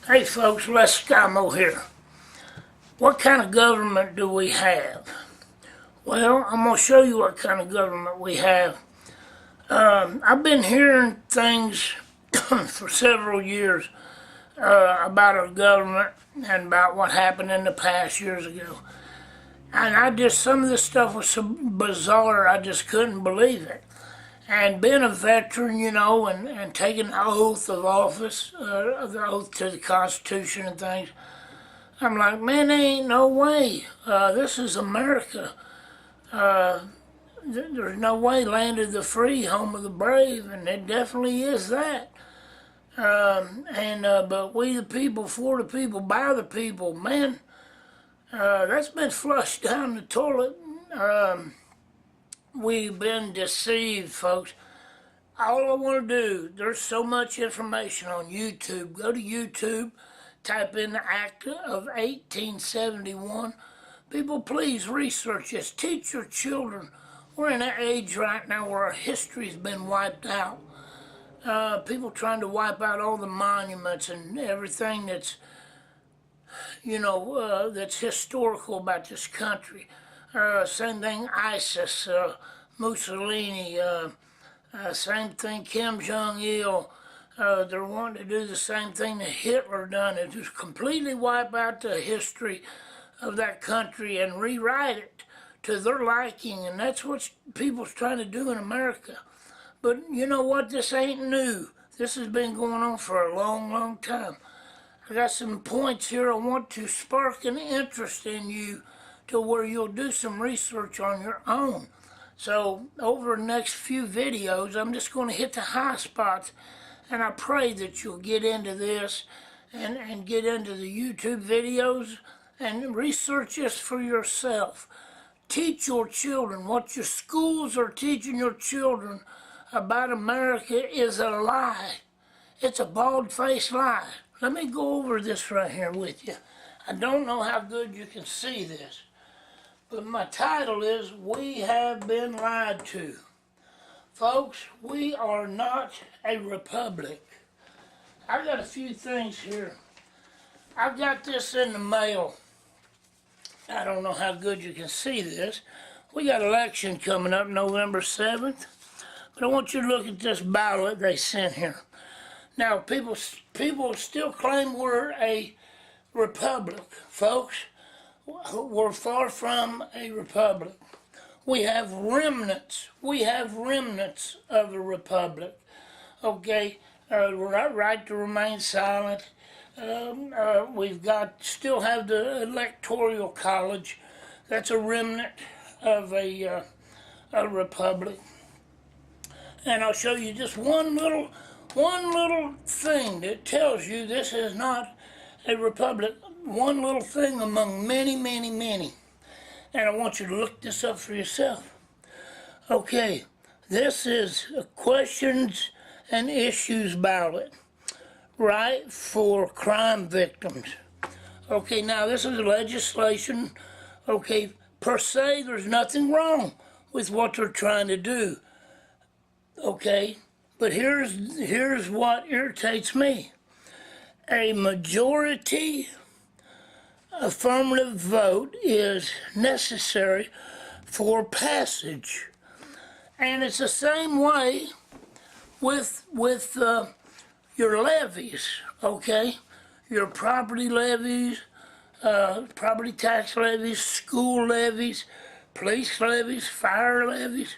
Hey folks, Les Scamo here. What kind of government do we have? Well, I'm going to show you what kind of government we have. I've been hearing things for several years about our government and about what happened in the past years ago. And some of this stuff was so bizarre, I just couldn't believe it. And being a veteran, and taking the oath of office, the oath to the Constitution and things, I'm like, man, there ain't no way. This is America. There's no way, land of the free, home of the brave, and it definitely is that. But we the people, for the people, by the people, man, that's been flushed down the toilet. We've been deceived, folks. All I want to do, there's so much information on YouTube. Go to YouTube, type in the Act of 1871. People, please research this. Teach your children. We're in an age right now where our history's been wiped out. People trying to wipe out all the monuments and everything that's, that's historical about this country. Same thing, ISIS, Mussolini, same thing, Kim Jong-il. They're wanting to do the same thing that Hitler done, and just completely wipe out the history of that country and rewrite it to their liking, and that's what people's trying to do in America. But you know what? This ain't new. This has been going on for a long, long time. I got some points here I want to spark an interest in you to where you'll do some research on your own. So over the next few videos, I'm just going to hit the high spots, and I pray that you'll get into this and get into the YouTube videos and research this for yourself. Teach your children. What your schools are teaching your children about America is a lie. It's a bald-faced lie. Let me go over this right here with you. I don't know how good you can see this, but my title is We Have Been Lied To. Folks, we are not a republic. I got a few things here. I got this in the mail. I don't know how good you can see this. We got election coming up November 7th. But I want you to look at this ballot they sent here. Now, people still claim we're a republic. Folks, we're far from a republic. We have remnants. We have remnants of a republic. Okay, right to remain silent. We've still have the electoral college. That's a remnant of a republic. And I'll show you just one little thing that tells you this is not a republic. One little thing among many, many, many. And I want you to look this up for yourself. Okay, this is a questions and issues ballot, right, for crime victims. Okay, now this is legislation. Okay, per se, there's nothing wrong with what they're trying to do. Okay, but here's what irritates me. A majority affirmative vote is necessary for passage, and it's the same way with your levies. Okay, your property levies, property tax levies, school levies, police levies, fire levies,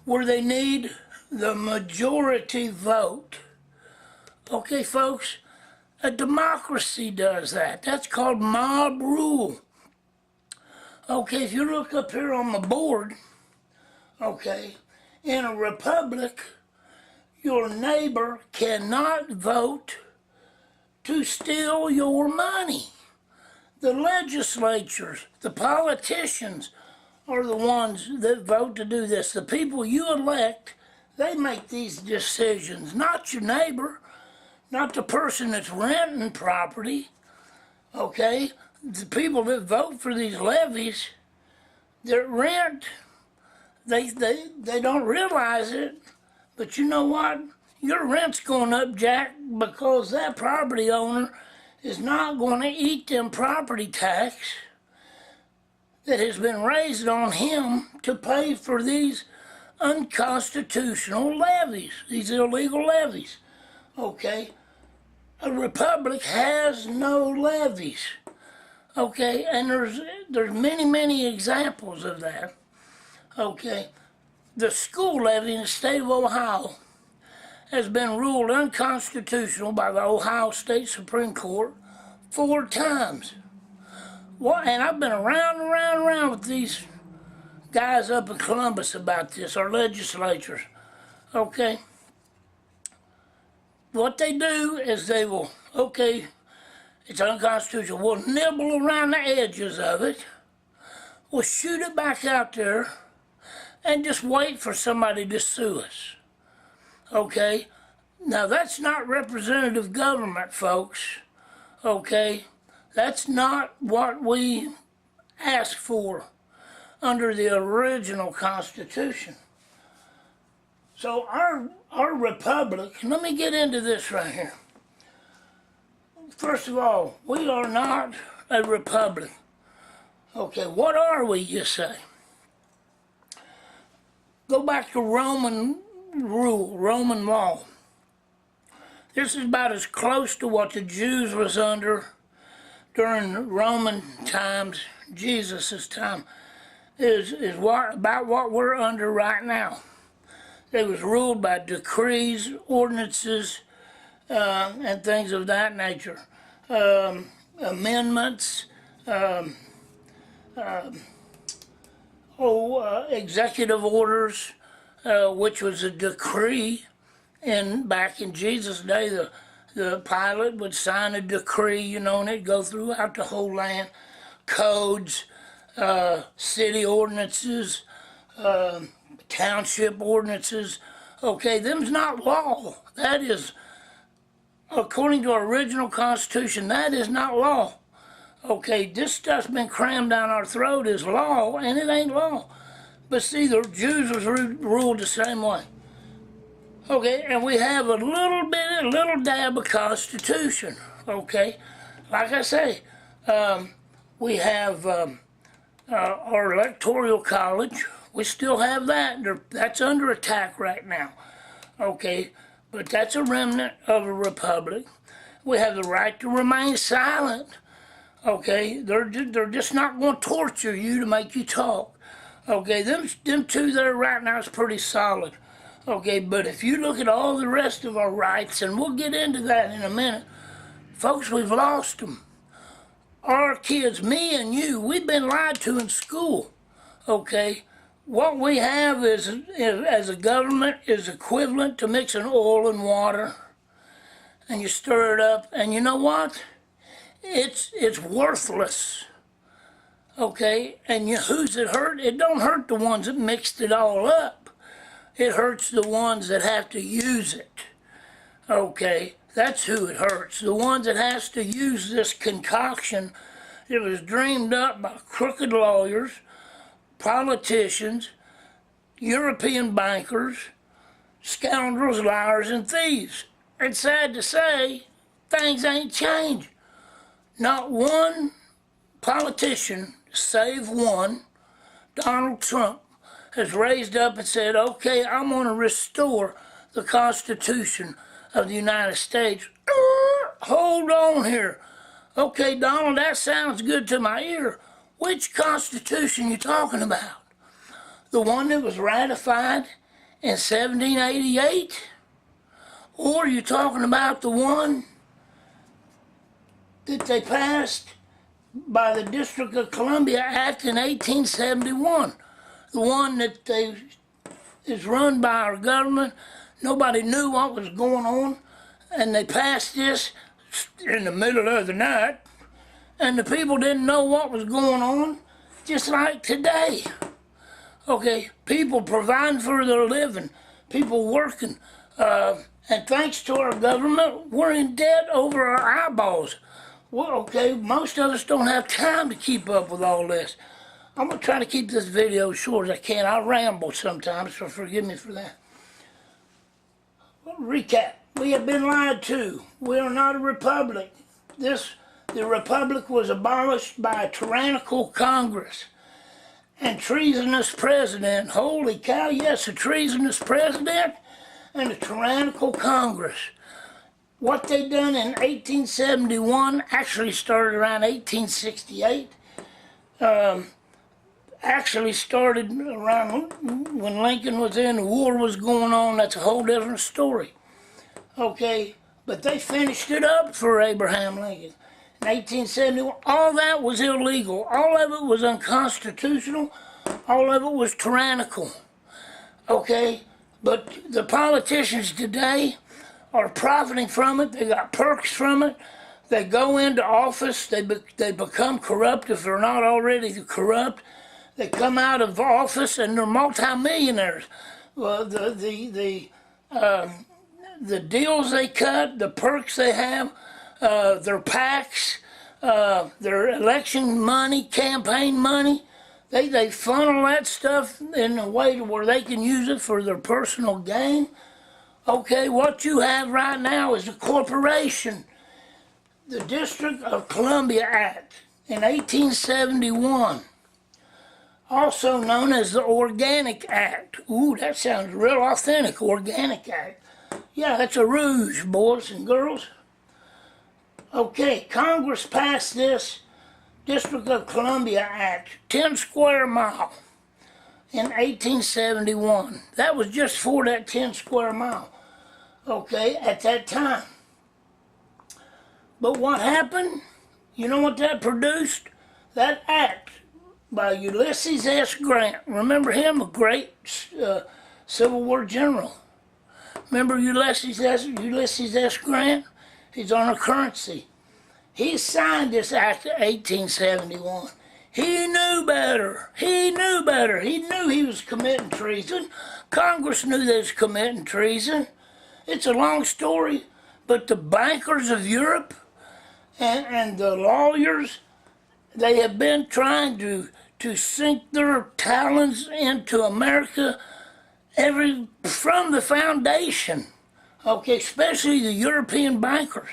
where they need the majority vote. Okay, folks, a democracy does that. That's called mob rule. Okay, if you look up here on the board, okay, in a republic, your neighbor cannot vote to steal your money. The legislatures, the politicians, are the ones that vote to do this. The people you elect, they make these decisions, not your neighbor, not the person that's renting property. Okay, the people that vote for these levies that rent, they don't realize it, but you know what? your rent's going up, Jack, because that property owner is not going to eat them property tax that has been raised on him to pay for these unconstitutional levies, these illegal levies. Okay? A republic has no levies. Okay? And there's many examples of that. Okay? The school levy in the state of Ohio has been ruled unconstitutional by the Ohio State Supreme Court 4 times. Well, and I've been around with these guys up in Columbus about this, our legislatures. Okay? What they do is they will, okay, it's unconstitutional. We'll nibble around the edges of it. We'll shoot it back out there and just wait for somebody to sue us. Okay? Now, that's not representative government, folks. Okay? That's not what we asked for under the original Constitution. So our republic, let me get into this right here. First of all, we are not a republic. Okay, what are we, you say? Go back to Roman rule, Roman law. This is about as close to what the Jews was under during Roman times, Jesus' time, is about what we're under right now. It was ruled by decrees, ordinances, and things of that nature. Amendments, executive orders, which was a decree. And back in Jesus' day, the pilot would sign a decree, you know, and it'd go throughout the whole land. Codes, city ordinances, township ordinances. Okay, them's not law. That is, according to our original Constitution, that is not law. Okay, this stuff's been crammed down our throat as law, and it ain't law. But see, the Jews was ruled the same way. Okay, and we have a little dab of Constitution. Okay, like I say, we have our electoral college. We still have that. That's under attack right now. Okay, but that's a remnant of a republic. We have the right to remain silent. Okay, they're just not going to torture you to make you talk. Okay, them two there right now is pretty solid. Okay, but if you look at all the rest of our rights, and we'll get into that in a minute, folks, we've lost them. Our kids, me and you, we've been lied to in school. Okay, what we have is as a government is equivalent to mixing oil and water, and you stir it up, and you know what? It's worthless. Okay, and who's it hurt? It don't hurt the ones that mixed it all up. It hurts the ones that have to use it. Okay, that's who it hurts. The ones that has to use this concoction. It was dreamed up by crooked lawyers, politicians, European bankers, scoundrels, liars, and thieves. It's sad to say, things ain't changed. Not one politician, save one, Donald Trump, has raised up and said, okay, I'm going to restore the Constitution of the United States. Hold on here. Okay, Donald, that sounds good to my ear. Which Constitution you talking about? The one that was ratified in 1788? Or are you talking about the one that they passed by the District of Columbia Act in 1871? The one that is run by our government. Nobody knew what was going on, and they passed this in the middle of the night, and the people didn't know what was going on, just like today. Okay, people providing for their living, people working, and thanks to our government, we're in debt over our eyeballs. Well, okay, most of us don't have time to keep up with all this. I'm going to try to keep this video as short as I can. I ramble sometimes, so forgive me for that. recap. We have been lied to. We are not a republic. The republic was abolished by a tyrannical Congress and treasonous president. Holy cow, yes, a treasonous president and a tyrannical Congress. What they done in 1871 actually started around 1868. Actually started around when Lincoln was in, the war was going on. That's a whole different story. Okay, but they finished it up for Abraham Lincoln. In 1871, all that was illegal. All of it was unconstitutional. All of it was tyrannical. Okay, but the politicians today are profiting from it. They got perks from it. They go into office. They become corrupt if they're not already corrupt. They come out of office and they're multimillionaires. Well, the deals they cut, the perks they have, their PACs, their election money, campaign money, they funnel that stuff in a way to where they can use it for their personal gain. Okay, what you have right now is a corporation. The District of Columbia Act in 1871, also known as the Organic Act. Ooh, that sounds real authentic, Organic Act. Yeah, that's a ruse, boys and girls. Okay, Congress passed this District of Columbia Act, 10 square mile, in 1871. That was just for that 10 square mile, okay, at that time. But what happened? You know what that produced? That act by Ulysses S. Grant. Remember him, a great Civil War general. Remember Ulysses S. Grant? He's on a currency. He signed this act in 1871. He knew better. He knew better. He knew he was committing treason. Congress knew they was committing treason. It's a long story, but the bankers of Europe and the lawyers, they have been trying to sink their talons into America from the foundation, okay, especially the European bankers,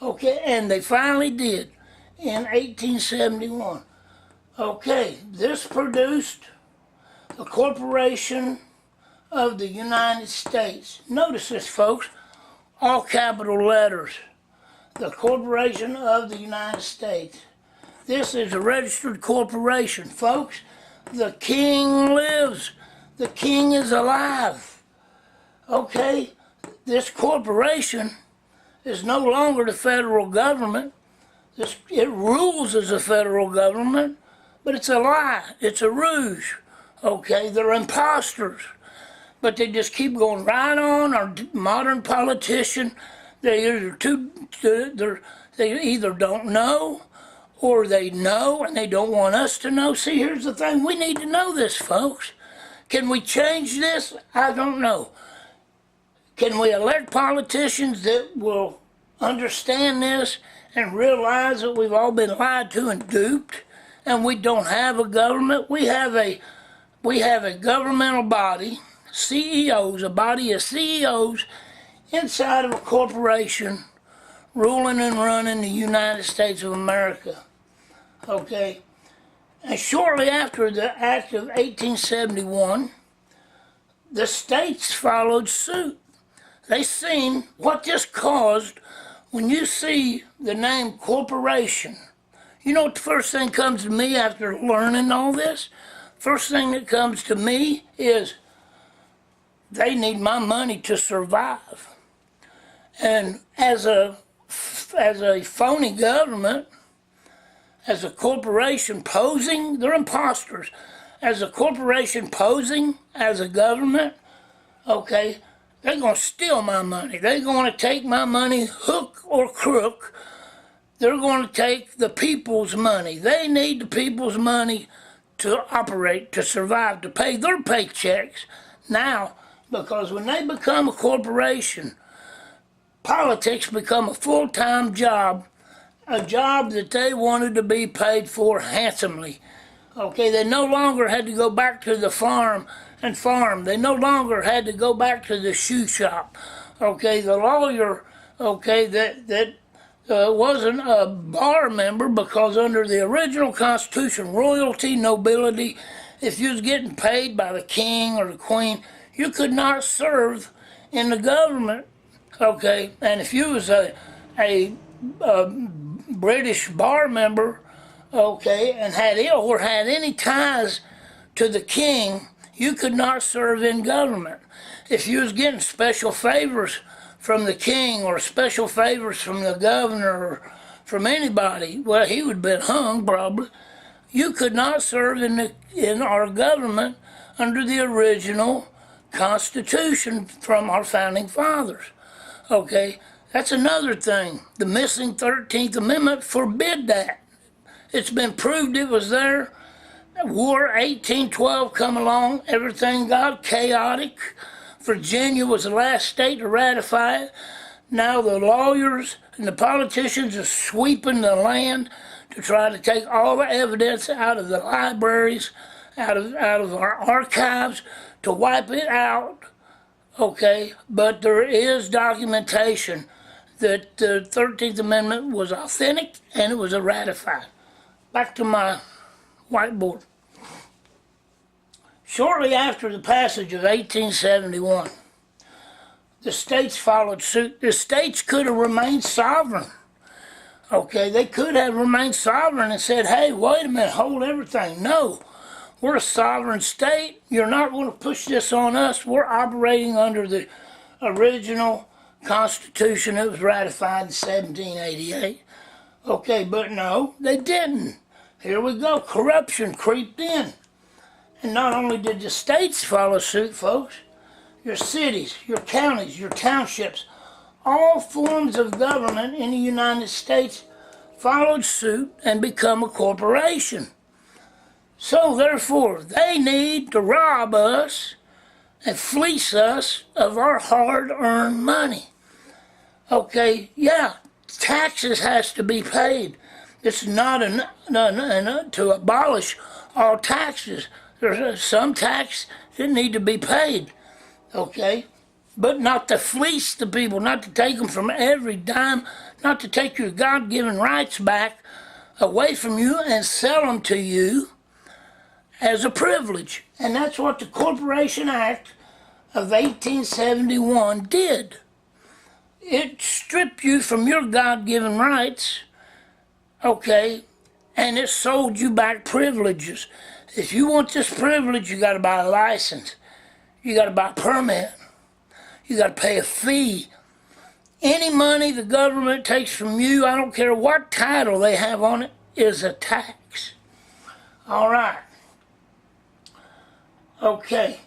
okay, and they finally did in 1871. Okay, this produced the Corporation of the United States. Notice this, folks, all capital letters. The Corporation of the United States. This is a registered corporation, folks. The king lives. The king is alive. Okay? This corporation is no longer the federal government. It rules as a federal government, but it's a lie. It's a ruse. Okay? They're imposters. But they just keep going right on. Our modern politician, they either don't know, or they know and they don't want us to know. See, here's the thing. We need to know this, folks. Can we change this? I don't know. Can we elect politicians that will understand this and realize that we've all been lied to and duped, and we don't have a government? We have a governmental body, CEOs, a body of CEOs inside of a corporation ruling and running the United States of America. Okay? And shortly after the Act of 1871, the states followed suit. They seen what this caused when you see the name corporation. You know what the first thing comes to me after learning all this? First thing that comes to me is they need my money to survive. And as a phony government, as a corporation posing, they're imposters. As a corporation posing as a government, okay, they're going to steal my money. They're going to take my money hook or crook. They're going to take the people's money. They need the people's money to operate, to survive, to pay their paychecks now, because when they become a corporation, politics become a full-time job, a job that they wanted to be paid for handsomely. Okay, they no longer had to go back to the farm and farm. They no longer had to go back to the shoe shop. okay, the lawyer, okay, that wasn't a bar member, because under the original Constitution, royalty, nobility, if you was getting paid by the king or the queen, you could not serve in the government, okay? And if you was a British bar member, okay, and had any ties to the king, you could not serve in government. If you was getting special favors from the king or special favors from the governor or from anybody, well, he would have been hung probably. You could not serve in our government under the original Constitution from our founding fathers. Okay, that's another thing. The missing 13th Amendment forbid that. It's been proved it was there. War 1812 come along, everything got chaotic. Virginia was the last state to ratify it. Now the lawyers and the politicians are sweeping the land to try to take all the evidence out of the libraries, out of our archives, to wipe it out. Okay, but there is documentation that the 13th Amendment was authentic and it was ratified. Back to my whiteboard. Shortly after the passage of 1871, the states followed suit. The states could have remained sovereign. Okay, they could have remained sovereign and said, hey, wait a minute, hold everything. No, we're a sovereign state. You're not going to push this on us. We're operating under the original Constitution that was ratified in 1788. Okay, but no, they didn't. Here we go, corruption creeped in. And not only did the states follow suit, folks, your cities, your counties, your townships, all forms of government in the United States followed suit and become a corporation. So therefore, they need to rob us and fleece us of our hard-earned money. Okay, yeah, taxes has to be paid. It's not to abolish all taxes. There's some tax that need to be paid, okay? But not to fleece the people, not to take them from every dime, not to take your God-given rights back away from you and sell them to you as a privilege. And that's what the Corporation Act of 1871 did. It stripped you from your God-given rights, okay, and it sold you back privileges. If you want this privilege, you got to buy a license. You got to buy a permit. You got to pay a fee. Any money the government takes from you, I don't care what title they have on it, is a tax. All right. Okay.